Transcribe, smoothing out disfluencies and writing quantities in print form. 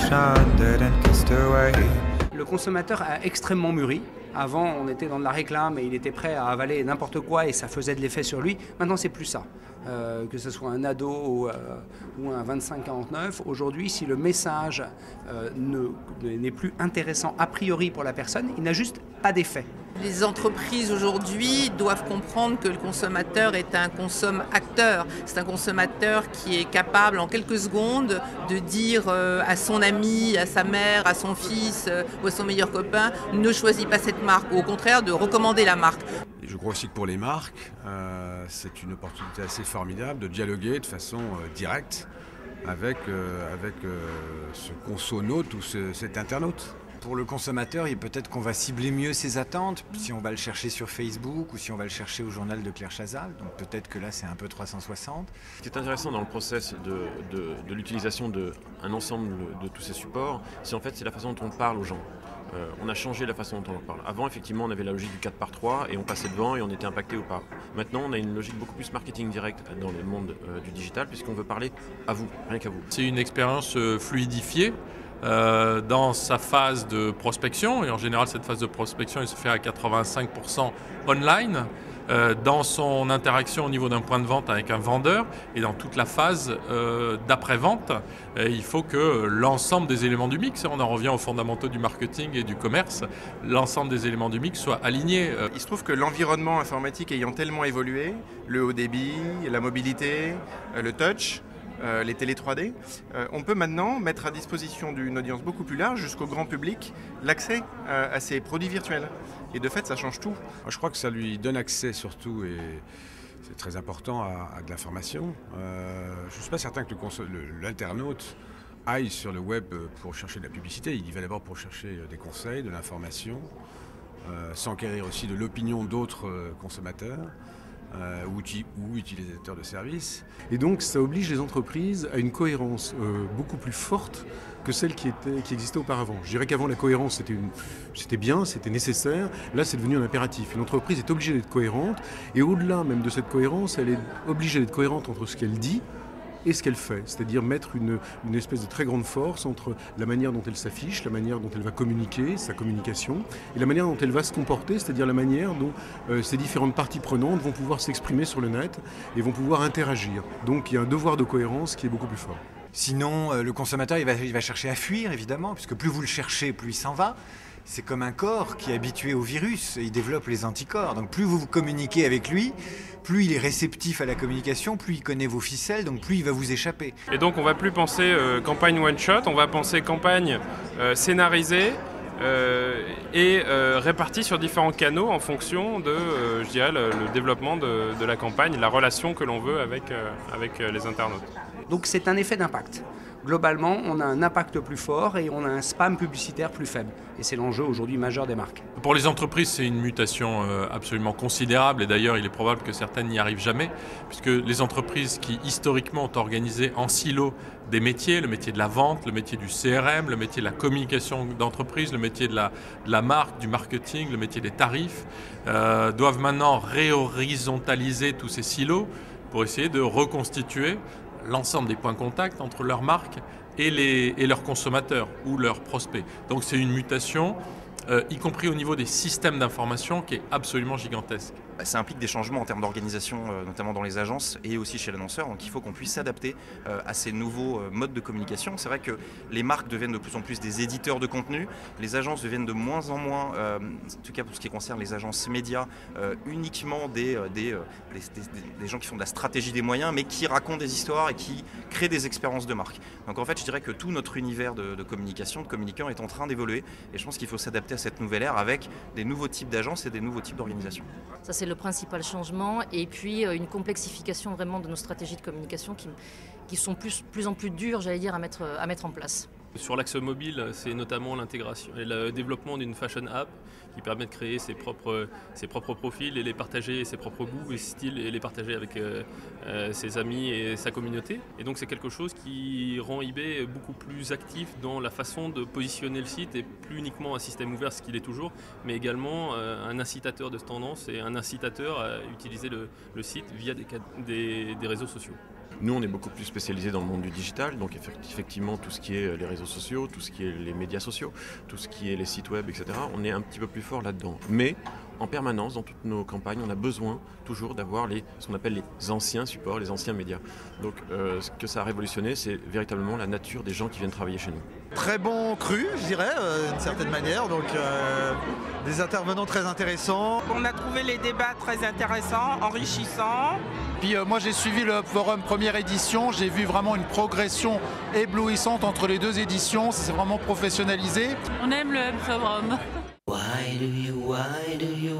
shunned and kissed away. Le consommateur a extrêmement mûri. Avant, on était dans de la réclame et il était prêt à avaler n'importe quoi et ça faisait de l'effet sur lui. Maintenant, c'est plus ça. Que ce soit un ado ou un 25-49, aujourd'hui, si le message n'est plus intéressant a priori pour la personne, il n'a juste pas d'effet. Les entreprises aujourd'hui doivent comprendre que le consommateur est un consomme-acteur. C'est un consommateur qui est capable en quelques secondes de dire à son ami, à sa mère, à son fils ou à son meilleur copain « ne choisis pas cette marque » ou au contraire de recommander la marque. Je crois aussi que pour les marques, c'est une opportunité assez formidable de dialoguer de façon directe avec ce consonaute ou cet internaute. Pour le consommateur, peut-être qu'on va cibler mieux ses attentes si on va le chercher sur Facebook ou si on va le chercher au journal de Claire Chazal. Donc peut-être que là, c'est un peu 360. Ce qui est intéressant dans le process de l'utilisation d'un ensemble de tous ces supports, c'est la façon dont on parle aux gens. On a changé la façon dont on en parle. Avant, effectivement, on avait la logique du 4x3 et on passait devant et on était impacté ou pas. Maintenant, on a une logique beaucoup plus marketing direct dans le monde du digital puisqu'on veut parler à vous, rien qu'à vous. C'est une expérience fluidifiée. Dans sa phase de prospection, et en général cette phase de prospection elle se fait à 85% online, dans son interaction au niveau d'un point de vente avec un vendeur et dans toute la phase d'après-vente, il faut que l'ensemble des éléments du mix, on en revient aux fondamentaux du marketing et du commerce, l'ensemble des éléments du mix soient alignés. Il se trouve que l'environnement informatique ayant tellement évolué, le haut débit, la mobilité, le touch, les télé 3D, on peut maintenant mettre à disposition d'une audience beaucoup plus large, jusqu'au grand public, l'accès à ces produits virtuels. Et de fait, ça change tout. Je crois que ça lui donne accès surtout, et c'est très important, à de l'information. Je ne suis pas certain que l'internaute aille sur le web pour chercher de la publicité. Il y va d'abord pour chercher des conseils, de l'information, s'enquérir aussi de l'opinion d'autres consommateurs. Ou utilisateurs de services. Et donc ça oblige les entreprises à une cohérence beaucoup plus forte que celle qui existait auparavant. Je dirais qu'avant la cohérence c'était bien, c'était nécessaire, là c'est devenu un impératif. Une entreprise est obligée d'être cohérente et au-delà même de cette cohérence, elle est obligée d'être cohérente entre ce qu'elle dit et ce qu'elle fait, c'est-à-dire mettre une espèce de très grande force entre la manière dont elle s'affiche, la manière dont elle va communiquer, sa communication, et la manière dont elle va se comporter, c'est-à-dire la manière dont ces différentes parties prenantes vont pouvoir s'exprimer sur le net et vont pouvoir interagir. Donc il y a un devoir de cohérence qui est beaucoup plus fort. Sinon, le consommateur, il va chercher à fuir, évidemment, puisque plus vous le cherchez, plus il s'en va. C'est comme un corps qui est habitué au virus, et il développe les anticorps. Donc plus vous communiquez avec lui, plus il est réceptif à la communication, plus il connaît vos ficelles, donc plus il va vous échapper. Et donc on ne va plus penser campagne one-shot, on va penser campagne scénarisée et répartie sur différents canaux en fonction de le développement de la campagne, la relation que l'on veut avec les internautes. Donc c'est un effet d'impact. Globalement, on a un impact plus fort et on a un spam publicitaire plus faible. Et c'est l'enjeu aujourd'hui majeur des marques. Pour les entreprises, c'est une mutation absolument considérable. Et d'ailleurs, il est probable que certaines n'y arrivent jamais, puisque les entreprises qui historiquement ont organisé en silo des métiers, le métier de la vente, le métier du CRM, le métier de la communication d'entreprise, le métier de la marque, du marketing, le métier des tarifs, doivent maintenant réhorizontaliser tous ces silos pour essayer de reconstituer l'ensemble des points de contact entre leurs marques et leurs consommateurs ou leurs prospects. Donc c'est une mutation, y compris au niveau des systèmes d'information, qui est absolument gigantesque. Ça implique des changements en termes d'organisation, notamment dans les agences et aussi chez l'annonceur. Donc il faut qu'on puisse s'adapter à ces nouveaux modes de communication. C'est vrai que les marques deviennent de plus en plus des éditeurs de contenu. Les agences deviennent de moins en moins, en tout cas pour ce qui concerne les agences médias, uniquement des gens qui font de la stratégie des moyens, mais qui racontent des histoires et qui créent des expériences de marque. Donc en fait, je dirais que tout notre univers de communication, de communicants est en train d'évoluer. Et je pense qu'il faut s'adapter à cette nouvelle ère avec des nouveaux types d'agences et des nouveaux types d'organisations. Ça, c'est le principal changement, et puis une complexification vraiment de nos stratégies de communication qui sont plus en plus dures, j'allais dire, à mettre en place. Sur l'axe mobile, c'est notamment l'intégration et le développement d'une fashion app qui permet de créer ses propres profils et les partager, ses propres goûts et styles, et les partager avec ses amis et sa communauté. Et donc c'est quelque chose qui rend eBay beaucoup plus actif dans la façon de positionner le site, et plus uniquement un système ouvert, ce qu'il est toujours, mais également un incitateur de tendance et un incitateur à utiliser le site via des réseaux sociaux. Nous, on est beaucoup plus spécialisé dans le monde du digital, donc effectivement tout ce qui est les réseaux sociaux, tout ce qui est les médias sociaux, tout ce qui est les sites web, etc. On est un petit peu plus fort là-dedans. Mais en permanence, dans toutes nos campagnes, on a besoin toujours d'avoir ce qu'on appelle les anciens supports, les anciens médias. Donc ce que ça a révolutionné, c'est véritablement la nature des gens qui viennent travailler chez nous. Très bon cru, je dirais, d'une certaine manière, donc des intervenants très intéressants. On a trouvé les débats très intéressants, enrichissants. Puis moi j'ai suivi le forum première édition, j'ai vu vraiment une progression éblouissante entre les deux éditions, c'est vraiment professionnalisé. On aime le forum. Why do you